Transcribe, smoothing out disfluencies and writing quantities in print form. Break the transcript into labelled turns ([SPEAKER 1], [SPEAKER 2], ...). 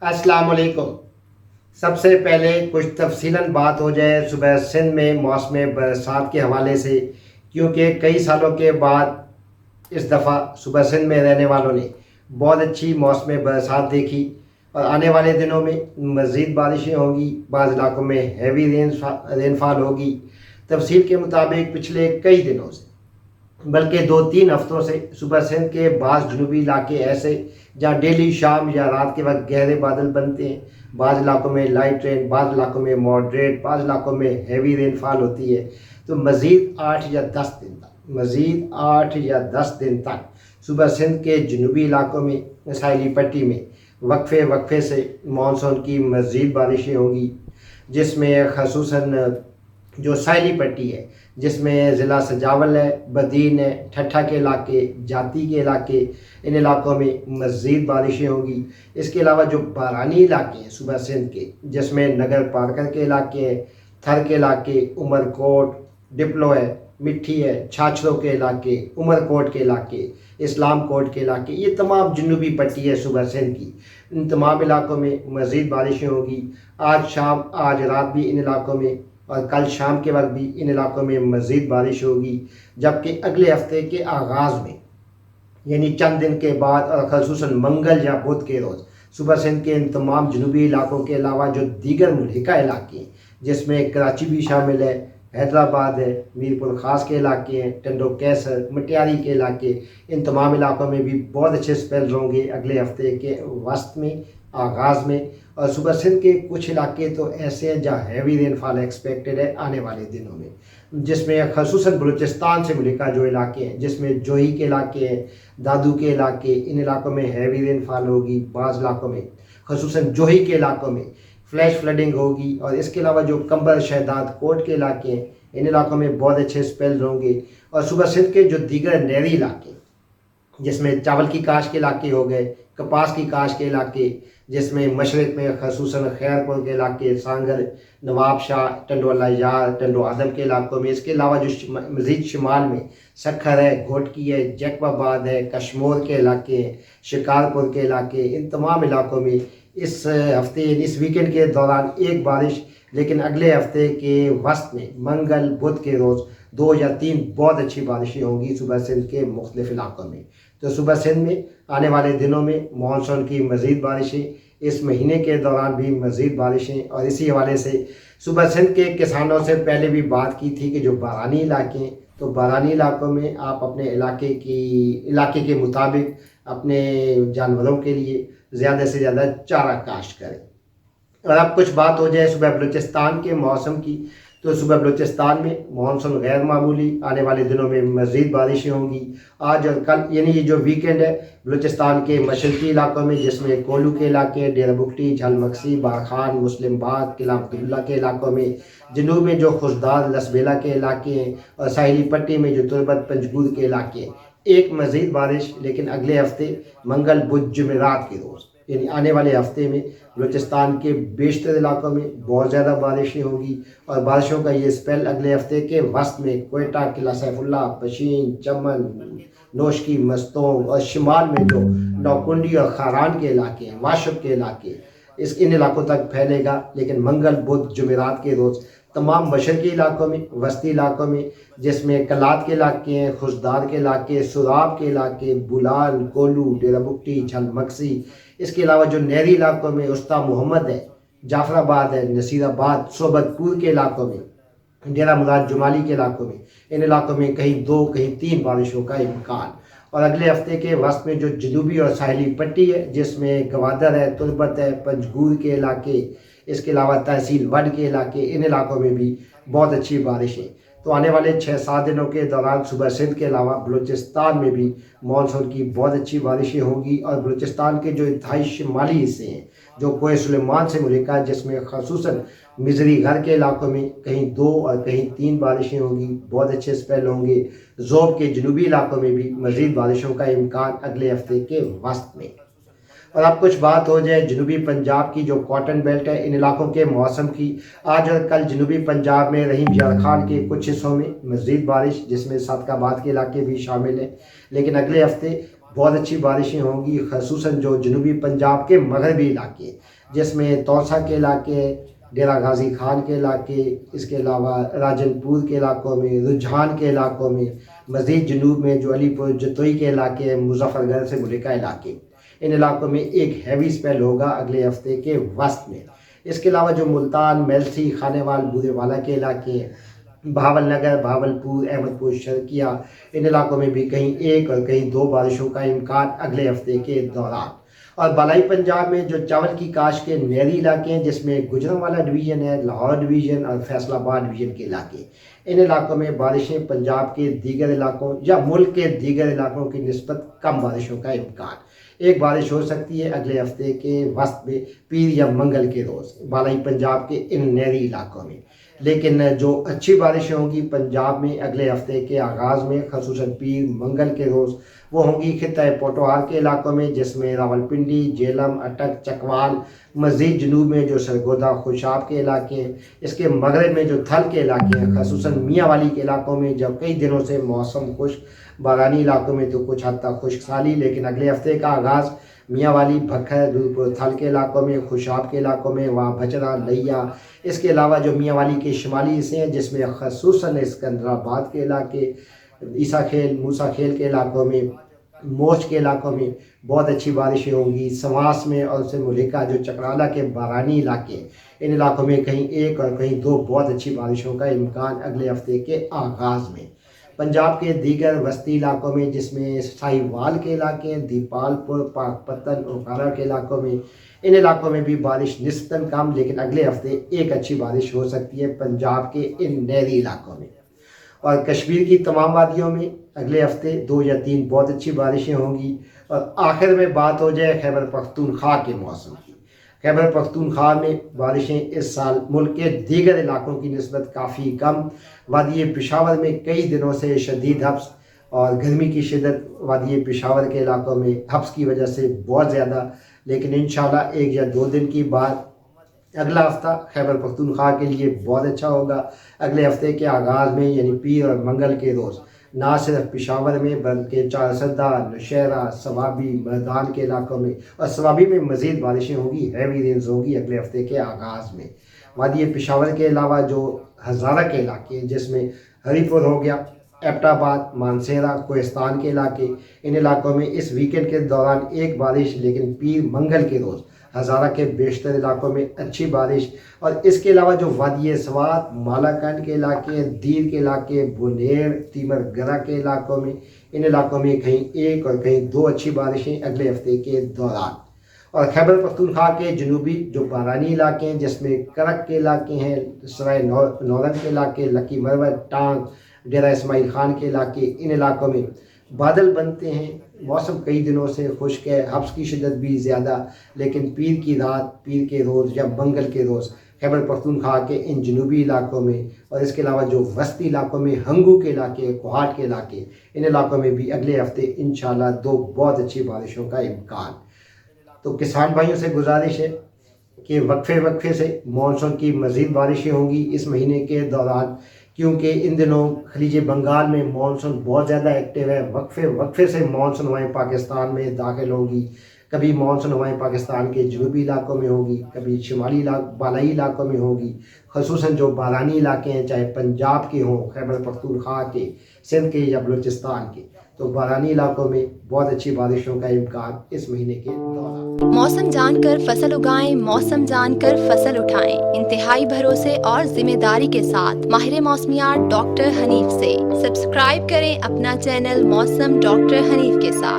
[SPEAKER 1] अस्सलाम वालेकुम। सबसे पहले कुछ तफसीलन बात हो जाए सुबह सिंध में मौसम बरसात के हवाले से, क्योंकि कई सालों के बाद इस दफ़ा सुबह सिंध में रहने वालों ने बहुत अच्छी मौसम बरसात देखी और आने वाले दिनों में मज़ीद बारिशें होंगी, बाज़ इलाकों में हैवी रेनफॉल होगी। तफसील के मुताबिक पिछले कई दिनों से बल्कि 2-3 हफ्तों से सुबह सिंध के बाज़ जनूबी इलाके ऐसे जहाँ डेली शाम या रात के वक्त गहरे बादल बनते हैं, बाज़ इलाकों में लाइट रेन, बाज़ इलाकों में मॉडरेट, बाज़ इलाकों में हैवी रेनफॉल होती है। तो मज़ीद 8 या 10 दिन तक सुबह सिंध के जनूबी इलाकों में साहिली पट्टी में वक्फे वक्फे से मानसून की मज़ीद बारिशें होंगी, जिसमें खसूसन जो साहिली पट्टी है, जिसमें ज़िला सजावल है, बदीन है, ठट्ठा के इलाके, जाती के इलाके, इन इलाकों में मज़ीद बारिशें होंगी। इसके अलावा जो बारानी इलाके हैं सुबह सिंध के, जिसमें नगर पारकर के इलाके हैं, थर के इलाके, उमरकोट, डिप्लो है, मिट्ठी है, छाछरों के इलाके, उमरकोट के इलाके, इस्लाम कोट के इलाके, ये तमाम जनूबी पट्टी है सुबह सिंध की। इन तमाम इलाकों में मज़ीद बारिशें होंगी। आज शाम, आज रात भी इन इलाकों में और कल शाम के वक्त भी इन इलाकों में मज़ीद बारिश होगी, जबकि अगले हफ्ते के आगाज़ में यानी चंद दिन के बाद और खसूसन मंगल या बुध के रोज़ सुबह सिंध के इन तमाम जनूबी इलाकों के अलावा जो दीगर मुल्हिका इलाके हैं, जिसमें कराची भी शामिल है, हैदराबाद है, मीरपुर ख़ास के इलाके हैं, टंडो कैसर, मटियारी के इलाके, इन तमाम इलाकों में भी बहुत अच्छे स्पेल होंगे अगले हफ्ते के वस्त में, आगाज़ में। और सुबह सिंध के कुछ इलाके तो ऐसे हैं जहाँ हैवी रेनफॉल एक्सपेक्टेड है आने वाले दिनों में, जिसमें खसूसन बलूचिस्तान से मुल्हिका जो इलाके हैं, जिसमें जोही के इलाके हैं, दादू के इलाके, इन इलाकों में हैवी रेनफॉल होगी। बाज़ इलाकों में खसूसन जोही के इलाकों में फ्लैश फ्लडिंग होगी। और इसके अलावा जो कंबर शहदाद कोट के इलाके हैं, इन इलाकों में बहुत अच्छे स्पेल होंगे। और सुबह सिंध के जो दीगर नहरी इलाके, जिसमें चावल की काश के इलाके हो गए, कपास की काश के इलाके, जिसमें मशरक़ में खसूसन खैरपुर के इलाके, सांगल, नवाब शाह, टंडोला यार, टंडो आदम के इलाकों में। इसके अलावा जो मज़ीद शुमाल में सखर है, घोटकी है, जैकबाबाद है, कश्मोर के इलाके हैं, शिकारपुर के इलाके, इन तमाम इलाकों में इस हफ्ते, इस वीकेंड के दौरान एक बारिश, लेकिन अगले हफ्ते के वस्त में मंगल बुध के रोज़ 2 या 3 बहुत अच्छी बारिशें होंगी सुबह सिंध के मुख्तलिफ इलाकों में। तो सुबह सिंध में आने वाले दिनों में मानसून की मज़ीद बारिशें, इस महीने के दौरान भी मज़ीद बारिशें। और इसी हवाले से सुबह सिंध के किसानों से पहले भी बात की थी कि जो बारानी इलाके हैं, तो बारानी इलाकों में आप अपने इलाके के मुताबिक अपने जानवरों के लिए ज़्यादा से ज़्यादा चारा काश्त करें। और अब कुछ बात हो जाए सुबह बलूचिस्तान के मौसम की, तो सुबह बलूचिस्तान में मानसून गैर मामूली, आने वाले दिनों में मज़ीद बारिशें होंगी। आज और कल यानी ये जो वीकेंड है बलूचिस्तान के मशरकी इलाकों में, जिसमें कोलू के इलाके, डेरा बुगटी, झलमक्सी, बाखान, मुस्लिम बाग, किला अब्दुल्ला के इलाकों में, जनूब में जो खुशदार लसबेला के इलाके हैं, और साहिली पट्टी में जो तुरबत पंजगूर के इलाके हैं, एक मज़ीद बारिश, लेकिन अगले हफ्ते मंगल बुध जुमेरात के रोज़ यानी आने वाले हफ्ते में बलूचिस्तान के बेशतर इलाकों में बहुत ज़्यादा बारिशें होगी। और बारिशों का ये स्पेल अगले हफ्ते के वस्त में कोयटा, किला सैफुल्ला, पशीन, चमन, नोशकी, मस्तोंग और शिमाल में जो नौकुंडी और खारान के इलाके हैं, वाशब के इलाके, इन इलाकों तक फैलेगा। लेकिन मंगल बुध जुमेरात के रोज़ तमाम मशरकी इलाकों में, वस्ती इलाकों में, जिसमें कलात के इलाके हैं, खुशदार के इलाके, सुराब के इलाके, बुलान, कोलू, डेरा बुगटी, झलमक्सी, इसके अलावा जो नहरी इलाकों में उस्ता मोहम्मद है, जाफराबाद है, नसीराबाद, सोबतपुर के इलाकों में, डेरा मुराद जुमाली के इलाकों में, इन इलाकों में कहीं 2 कहीं 3 बारिशों का इम्कान। और अगले हफ्ते के वस्त में जो जनूबी और साहिली पट्टी है, जिसमें गवादर है, तुरबत है, पंजगूर के इलाके, इसके अलावा तहसील वड के इलाके, इन इलाकों में भी बहुत अच्छी बारिश है। तो आने वाले 6-7 दिनों के दौरान सुबह सिंध के अलावा बलूचिस्तान में भी मानसून की बहुत अच्छी बारिशें होंगी। और बलूचिस्तान के जो इंतहाई शुमाली हिस्से हैं, जो कोह सुलेमान से मुल्हिका, जिसमें खसूसन मिजरी घर के इलाकों में कहीं 2 और कहीं 3 बारिशें होंगी, बहुत अच्छे स्पेल होंगे। ज़ोब के जनूबी इलाकों में भी मज़ीद बारिशों का इम्कान अगले हफ्ते के वस्त में। और अब कुछ बात हो जाए जनूबी पंजाब की, जो कॉटन बेल्ट है, इन इलाकों के मौसम की। आज और कल जनूबी पंजाब में रहीम यार खान के कुछ हिस्सों में मज़ीद बारिश, जिसमें सादकाबाद के इलाके भी शामिल हैं। लेकिन अगले हफ्ते بہت اچھی بارشیں ہوں گی، خصوصاً جو جنوبی پنجاب کے مغربی علاقے جس میں توسا کے علاقے، ڈیرہ غازی خان کے علاقے، اس کے علاوہ راجن پور کے علاقوں میں، رجحان کے علاقوں میں، مزید جنوب میں جو علی پور جتوئی کے علاقے ہیں، مظفر گڑھ سے ملکہ علاقے، ان علاقوں میں ایک ہیوی سپیل ہوگا اگلے ہفتے کے وسط میں۔ اس کے علاوہ جو ملتان، میلسی، خانے وال، بورے والا کے علاقے ہیں، بہاول نگر، بہاولپور، احمد پور شرقیہ، ان علاقوں میں بھی کہیں ایک اور کہیں دو بارشوں کا امکان اگلے ہفتے کے دوران۔ اور بالائی پنجاب میں جو چاول کی کاشت کے نہری علاقے ہیں جس میں گجرانوالہ ڈویژن ہے، لاہور ڈویژن اور فیصل آباد ڈویژن کے علاقے، ان علاقوں میں بارشیں پنجاب کے دیگر علاقوں یا ملک کے دیگر علاقوں کی نسبت کم بارشوں کا امکان۔ ایک بارش ہو سکتی ہے اگلے ہفتے کے وسط میں، پیر یا منگل کے روز بالائی پنجاب کے ان نہری علاقوں میں، لیکن جو اچھی بارشیں ہوں گی پنجاب میں اگلے ہفتے کے آغاز میں، خصوصاً پیر منگل کے روز، وہ ہوں گی خطہ پوٹوہار کے علاقوں میں جس میں راولپنڈی، جیلم، اٹک، چکوال، مزید جنوب میں جو سرگودا، خوشاب کے علاقے ہیں، اس کے مغرب میں جو تھل کے علاقے ہیں، خصوصاً میاں والی کے علاقوں میں جب کئی دنوں سے موسم خشک، بارانی علاقوں میں تو کچھ حد تک خشک سالی، لیکن اگلے ہفتے کا آغاز میاں والی، بھکھر، دودھپور تھل کے علاقوں میں، خوشاب کے علاقوں میں، وہاں بچرا، لیا، اس کے علاوہ جو میاں والی کے شمالی حصے ہیں جس میں خصوصاً اسکندرآباد کے علاقے، عیسیٰ کھیل، موسیٰ کھیل کے علاقوں میں، موچ کے علاقوں میں بہت اچھی بارشیں ہوں گی۔ سواس میں اور اس سے ملکہ جو چکرالہ کے بارانی علاقے ہیں، ان علاقوں میں کہیں ایک اور کہیں دو بہت اچھی بارشوں کا امکان اگلے ہفتے کے آغاز میں۔ پنجاب کے دیگر وسطی علاقوں میں جس میں سائی وال کے علاقے ہیں، دیپال پور، پاک پتن، اوکارا کے علاقوں میں، ان علاقوں میں بھی بارش نسبتاً کم، لیکن اگلے ہفتے ایک اچھی بارش ہو سکتی ہے پنجاب کے ان نہری علاقوں میں۔ اور کشمیر کی تمام وادیوں میں اگلے ہفتے 2 یا 3 بہت اچھی بارشیں ہوں گی۔ اور آخر میں بات ہو جائے خیبر پختونخوا کے موسم کی۔ خیبر پختونخوا میں بارشیں اس سال ملک کے دیگر علاقوں کی نسبت کافی کم، وادی پشاور میں کئی دنوں سے شدید حبس اور گرمی کی شدت وادی پشاور کے علاقوں میں حبس کی وجہ سے بہت زیادہ، لیکن انشاءاللہ 1 یا 2 دن کی بات اگلا ہفتہ خیبر پختونخوا کے لیے بہت اچھا ہوگا۔ اگلے ہفتے کے آغاز میں یعنی پیر اور منگل کے روز نہ صرف پشاور میں بلکہ چارسدہ، نوشہرہ، سوابی، میدان کے علاقوں میں اور سوابی میں مزید بارشیں ہوں گی، ہیوی رینز ہوں گی اگلے ہفتے کے آغاز میں۔ وادی پشاور کے علاوہ جو ہزارہ کے علاقے ہیں جس میں ہری پور ہو گیا، ایبٹ آباد، مانسہرہ، کوہستان کے علاقے، ان علاقوں میں اس ویکنڈ کے دوران ایک بارش، لیکن پیر منگل کے روز ہزارہ کے بیشتر علاقوں میں اچھی بارش۔ اور اس کے علاوہ جو وادی سوات، مالاکنڈ کے علاقے، دیر کے علاقے، بونیر، تیمر گرہ کے علاقوں میں، ان علاقوں میں کہیں ایک اور کہیں دو اچھی بارشیں اگلے ہفتے کے دوران۔ اور خیبر پختونخوا کے جنوبی جو بارانی علاقے ہیں جس میں کرک کے علاقے ہیں، سرائے نورن کے علاقے، لکی مروت، ٹانگ، ڈیرہ اسماعیل خان کے علاقے، ان علاقوں میں بادل بنتے ہیں، موسم کئی دنوں سے خشک ہے، حبس کی شدت بھی زیادہ، لیکن پیر کی رات، پیر کے روز یا منگل کے روز خیبر پختونخوا کے ان جنوبی علاقوں میں اور اس کے علاوہ جو وسطی علاقوں میں ہنگو کے علاقے، کوہاٹ کے علاقے، ان علاقوں میں بھی اگلے ہفتے انشاءاللہ 2 بہت اچھی بارشوں کا امکان۔ تو کسان بھائیوں سے گزارش ہے کہ وقفے سے مانسون کی مزید بارشیں ہوں گی اس مہینے کے دوران، کیونکہ ان دنوں خلیج بنگال میں مانسون بہت زیادہ ایکٹیو ہے۔ وقفے سے مانسون ہوائیں پاکستان میں داخل ہوں گی، کبھی مانسون ہوائیں پاکستان کے جنوبی علاقوں میں ہوگی، کبھی شمالی بالائی علاقوں میں ہوگی، خصوصاً جو بارانی علاقے ہیں چاہے پنجاب کے ہوں، خیبر پختونخوا کے، سندھ کے یا بلوچستان کے، تو بارانی علاقوں میں بہت اچھی بارشوں کا امکان اس مہینے کے دوران۔
[SPEAKER 2] موسم جان کر فصل اگائیں، موسم جان کر فصل اٹھائیں، انتہائی بھروسے اور ذمہ داری کے ساتھ ماہر موسمیات ڈاکٹر حنیف سے۔ سبسکرائب کریں اپنا چینل موسم ڈاکٹر حنیف کے ساتھ۔